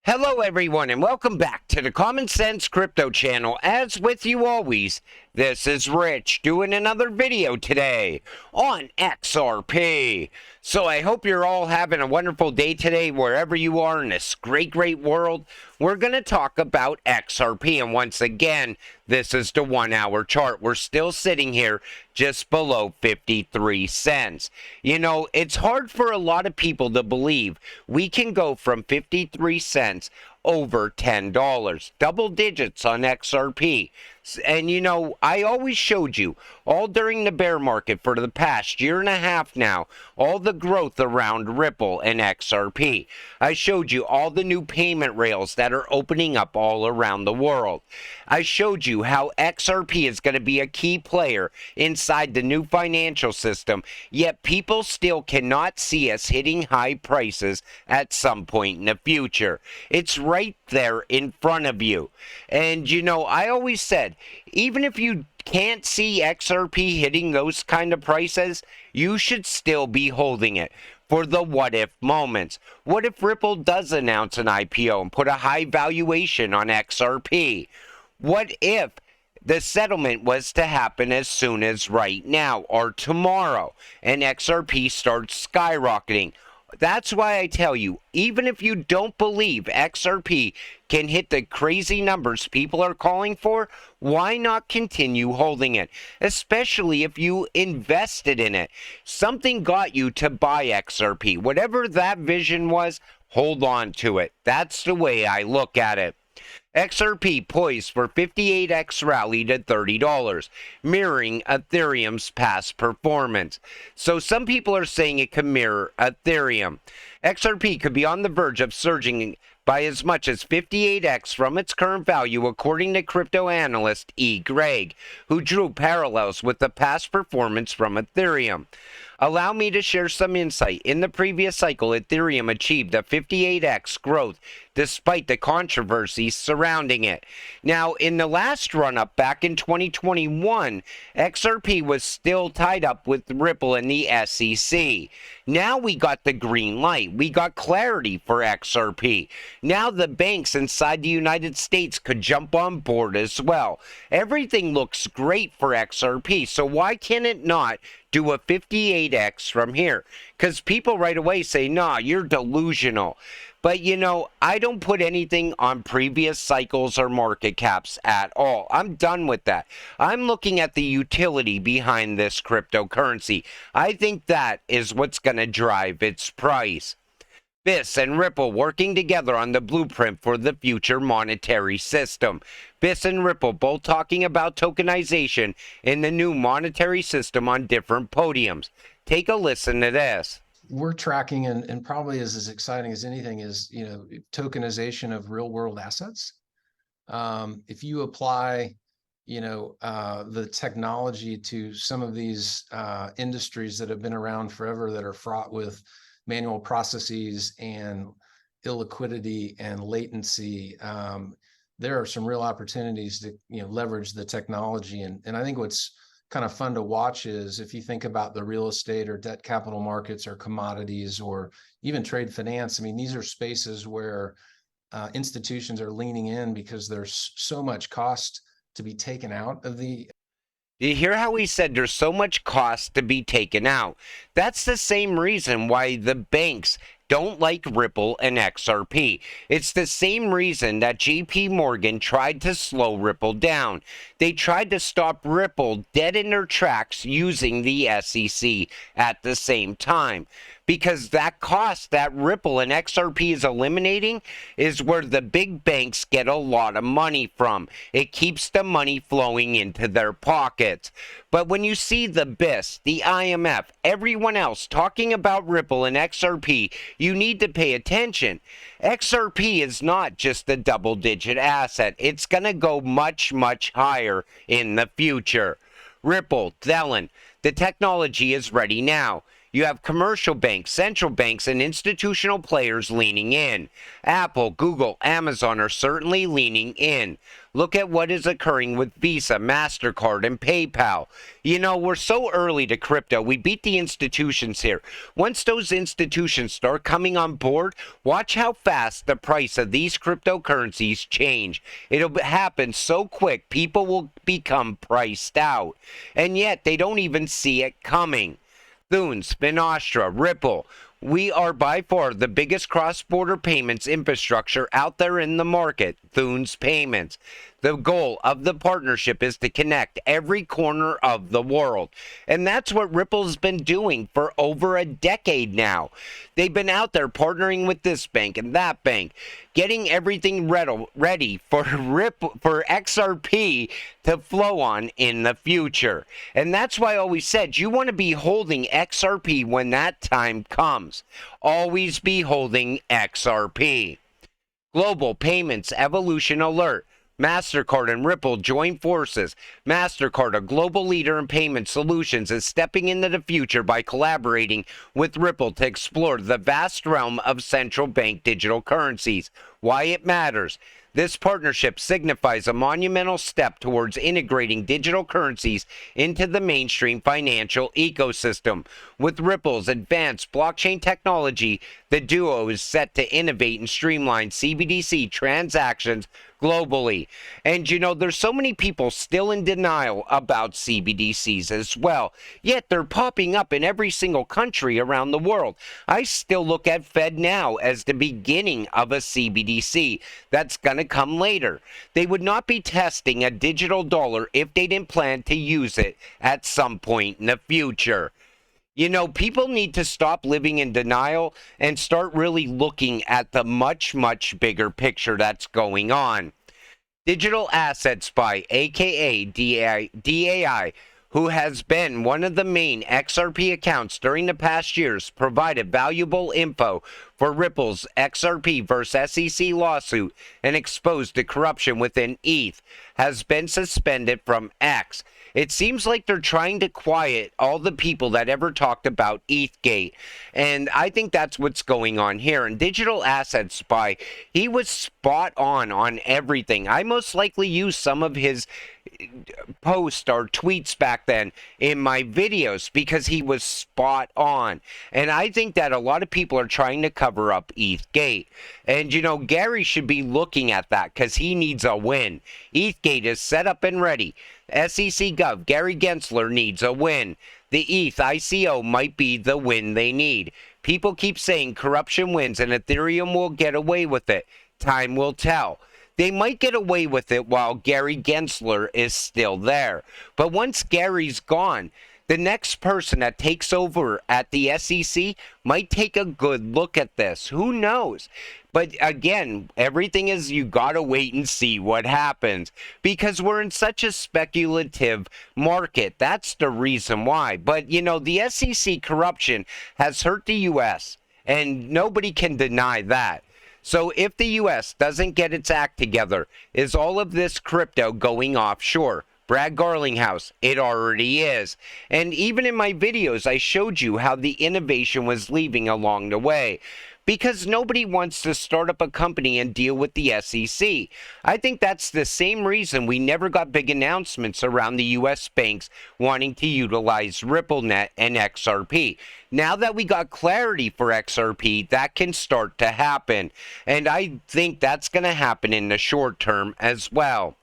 Hello everyone and welcome back to the Common Sense Crypto channel. As with you always, this is Rich doing another video today on XRP. So I hope you're all having a wonderful day today wherever you are in this great world. We're going to talk about XRP, and once again, this is the 1 hour chart. We're still sitting here just below 53 cents. You know, it's hard for a lot of people to believe we can go from 53 cents over $10, double digits on XRP. And you know, I always showed you all during the bear market for the past year and a half now, all the growth around Ripple and XRP. I showed you all the new payment rails that are opening up all around the world. I showed you how XRP is going to be a key player inside the new financial system, yet people still cannot see us hitting high prices at some point in the future. It's right there in front of you. And you know, I always said, even if you can't see XRP hitting those kind of prices, you should still be holding it for the what if moments. What if Ripple does announce an IPO and put a high valuation on XRP? What if the settlement was to happen as soon as right now or tomorrow and XRP starts skyrocketing? That's why I tell you, even if you don't believe XRP can hit the crazy numbers people are calling for, why not continue holding it? Especially if you invested in it. Something got you to buy XRP. Whatever that vision was, hold on to it. That's the way I look at it. XRP poised for 58x rally to $30, mirroring Ethereum's past performance. So some people are saying it can mirror Ethereum. XRP could be on the verge of surging by as much as 58x from its current value, according to crypto analyst E. Gregg, who drew parallels with the past performance from Ethereum. Allow me to share some insight. In the previous cycle, Ethereum achieved a 58x growth despite the controversies surrounding it. Now, in the last run-up back in 2021, XRP was still tied up with Ripple and the SEC. Now we got the green light. We got clarity for XRP. Now the banks inside the United States could jump on board as well. Everything looks great for XRP, so why can it not do a 58x from here? Because people right away say, nah, you're delusional. But you know, I don't put anything on previous cycles or market caps at all. I'm done with that. I'm looking at the utility behind this cryptocurrency. I think that is what's going to drive its price. BIS and Ripple working together on the blueprint for the future monetary system. BIS and Ripple both talking about tokenization in the new monetary system on different podiums. Take a listen to this. We're tracking and probably is as exciting as anything is, you know, tokenization of real world assets. If you apply, you know, the technology to some of these industries that have been around forever that are fraught with manual processes and illiquidity and latency, there are some real opportunities to, you know, leverage the technology. And I think what's kind of fun to watch is if you think about the real estate or debt capital markets or commodities or even trade finance. I mean, these are spaces where institutions are leaning in because there's so much cost to be taken out of the. You hear how he said there's so much cost to be taken out? That's the same reason why the banks don't like Ripple and XRP. It's the same reason that JP Morgan tried to slow Ripple down. They tried to stop Ripple dead in their tracks using the SEC at the same time. Because that cost that Ripple and XRP is eliminating is where the big banks get a lot of money from. It keeps the money flowing into their pockets. But when you see the BIS, the IMF, everyone else talking about Ripple and XRP, you need to pay attention. XRP is not just a double-digit asset. It's going to go much higher in the future. Ripple, Dylan, the technology is ready now. You have commercial banks, central banks, and institutional players leaning in. Apple, Google, Amazon are certainly leaning in. Look at what is occurring with Visa, MasterCard, and PayPal. You know, we're so early to crypto. We beat the institutions here. Once those institutions start coming on board, watch how fast the price of these cryptocurrencies change. It'll happen so quick, people will become priced out. And yet, they don't even see it coming. Thunes, Finastra, Ripple. We are by far the biggest cross-border payments infrastructure out there in the market, Thunes Payments. The goal of the partnership is to connect every corner of the world. And that's what Ripple's been doing for over a decade now. They've been out there partnering with this bank and that bank, getting everything ready for XRP to flow on in the future. And that's why I always said you want to be holding XRP when that time comes. Always be holding XRP. Global Payments Evolution Alert. MasterCard and Ripple join forces. MasterCard, a global leader in payment solutions, is stepping into the future by collaborating with Ripple to explore the vast realm of central bank digital currencies. Why it matters. This partnership signifies a monumental step towards integrating digital currencies into the mainstream financial ecosystem. With Ripple's advanced blockchain technology, the duo is set to innovate and streamline CBDC transactions globally. And you know, there's so many people still in denial about CBDCs as well, yet they're popping up in every single country around the world. I still look at FedNow as the beginning of a CBDC that's going to come later. They would not be testing a digital dollar if they didn't plan to use it at some point in the future. You know, people need to stop living in denial and start really looking at the much, much bigger picture that's going on. Digital Asset Spy, aka DAI, who has been one of the main XRP accounts during the past years, provided valuable info for Ripple's XRP vs. SEC lawsuit and exposed the corruption within ETH, has been suspended from X. It seems like they're trying to quiet all the people that ever talked about ETHgate. And I think that's what's going on here. And Digital Asset Spy, he was spot on everything. I most likely used some of his posts or tweets back then in my videos because he was spot on. And I think that a lot of people are trying to cover up ETHgate. And you know, Gary should be looking at that because he needs a win. ETHgate is set up and ready. SEC Gov, Gary Gensler needs a win. The ETH ICO might be the win they need. People keep saying corruption wins and Ethereum will get away with it. Time will tell. They might get away with it while Gary Gensler is still there. But once Gary's gone, the next person that takes over at the SEC might take a good look at this. Who knows? But again, everything is you gotta wait and see what happens because we're in such a speculative market. That's the reason why. But you know, the SEC corruption has hurt the U.S. and nobody can deny that. So if the U.S. doesn't get its act together, is all of this crypto going offshore? Brad Garlinghouse, it already is. And even in my videos, I showed you how the innovation was leaving along the way. Because nobody wants to start up a company and deal with the SEC. I think that's the same reason we never got big announcements around the U.S. banks wanting to utilize RippleNet and XRP. Now that we got clarity for XRP, that can start to happen. And I think that's going to happen in the short term as well.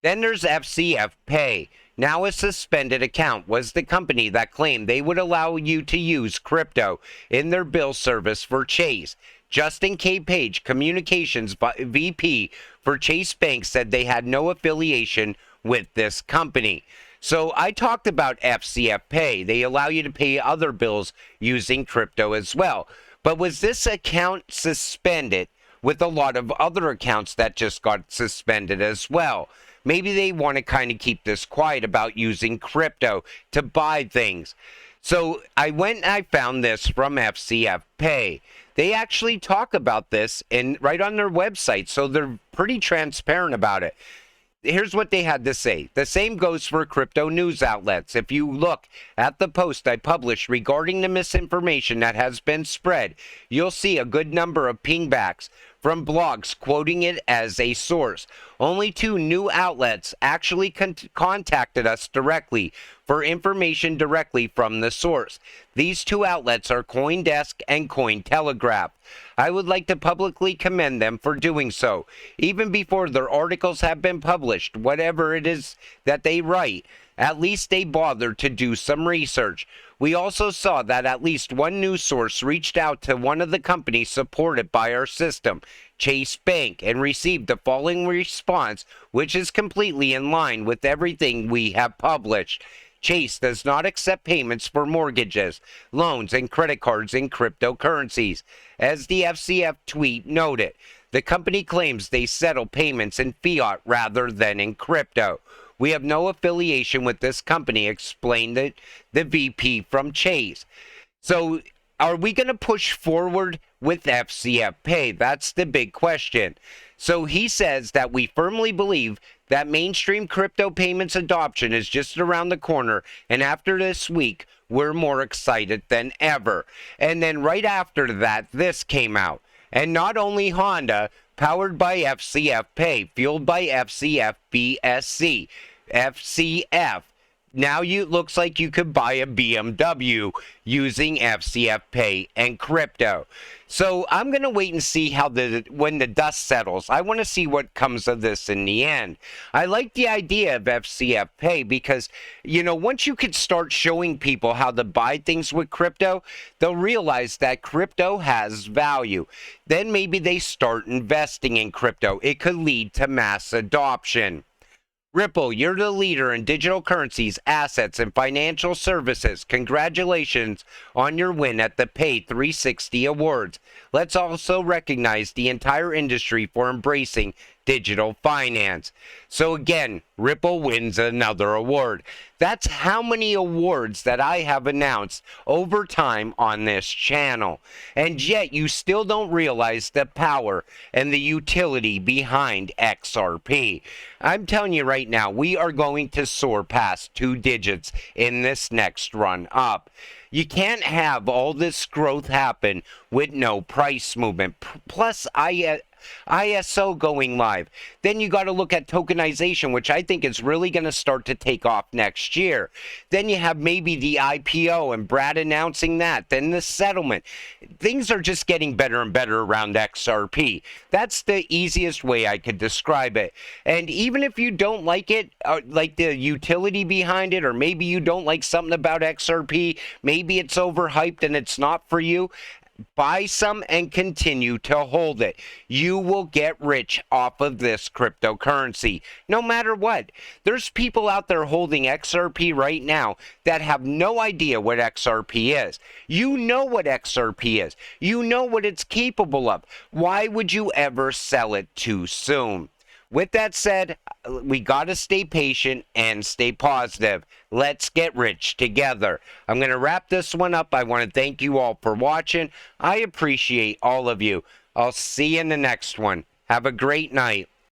Then there's FCF Pay. Now a suspended account was the company that claimed they would allow you to use crypto in their bill service for Chase. Justin K. Page, Communications VP for Chase Bank, said they had no affiliation with this company. So I talked about FCF Pay. They allow you to pay other bills using crypto as well. But was this account suspended with a lot of other accounts that just got suspended as well? Maybe they want to kind of keep this quiet about using crypto to buy things. So I went and I found this from FCF Pay. They actually talk about this right on their website, so they're pretty transparent about it. Here's what they had to say. The same goes for crypto news outlets. If you look at the post I published regarding the misinformation that has been spread, you'll see a good number of pingbacks from blogs quoting it as a source. Only 2 new outlets actually contacted us directly for information directly from the source. These 2 outlets are CoinDesk and Cointelegraph. I would like to publicly commend them for doing so. Even before their articles have been published, whatever it is that they write, at least they bothered to do some research. We also saw that at least one news source reached out to one of the companies supported by our system, Chase Bank, and received the following response, which is completely in line with everything we have published. Chase does not accept payments for mortgages, loans, and credit cards in cryptocurrencies. As the FCF tweet noted, the company claims they settle payments in fiat rather than in crypto. We have no affiliation with this company, explained the VP from Chase. So are we going to push forward with FCF Pay? That's the big question. So he says that we firmly believe that mainstream crypto payments adoption is just around the corner, and after this week, we're more excited than ever. And then right after that, this came out. And not only Honda, powered by FCF Pay, fueled by FCF BSC, FCF. Now it looks like you could buy a BMW using FCF Pay and crypto. So I'm going to wait and see how when the dust settles. I want to see what comes of this in the end. I like the idea of FCF Pay because, once you could start showing people how to buy things with crypto, they'll realize that crypto has value. Then maybe they start investing in crypto. It could lead to mass adoption. Ripple, you're the leader in digital currencies, assets, and financial services. Congratulations on your win at the Pay 360 Awards. Let's also recognize the entire industry for embracing digital finance. So again, Ripple wins another award. That's how many awards that I have announced over time on this channel. And yet you still don't realize the power and the utility behind XRP. I'm telling you right now, we are going to soar past 2 digits in this next run up. You can't have all this growth happen with no price movement. Plus, ISO going live. Then you got to look at tokenization, which I think is really going to start to take off next year. Then you have maybe the IPO and Brad announcing that. Then the settlement. Things are just getting better and better around XRP. That's the easiest way I could describe it. And even if you don't like it, like the utility behind it, or maybe you don't like something about XRP, maybe it's overhyped and it's not for you, buy some and continue to hold it. You will get rich off of this cryptocurrency, no matter what. There's people out there holding XRP right now that have no idea what XRP is. You know what XRP is. You know what it's capable of. Why would you ever sell it too soon? With that said, we got to stay patient and stay positive. Let's get rich together. I'm going to wrap this one up. I want to thank you all for watching. I appreciate all of you. I'll see you in the next one. Have a great night.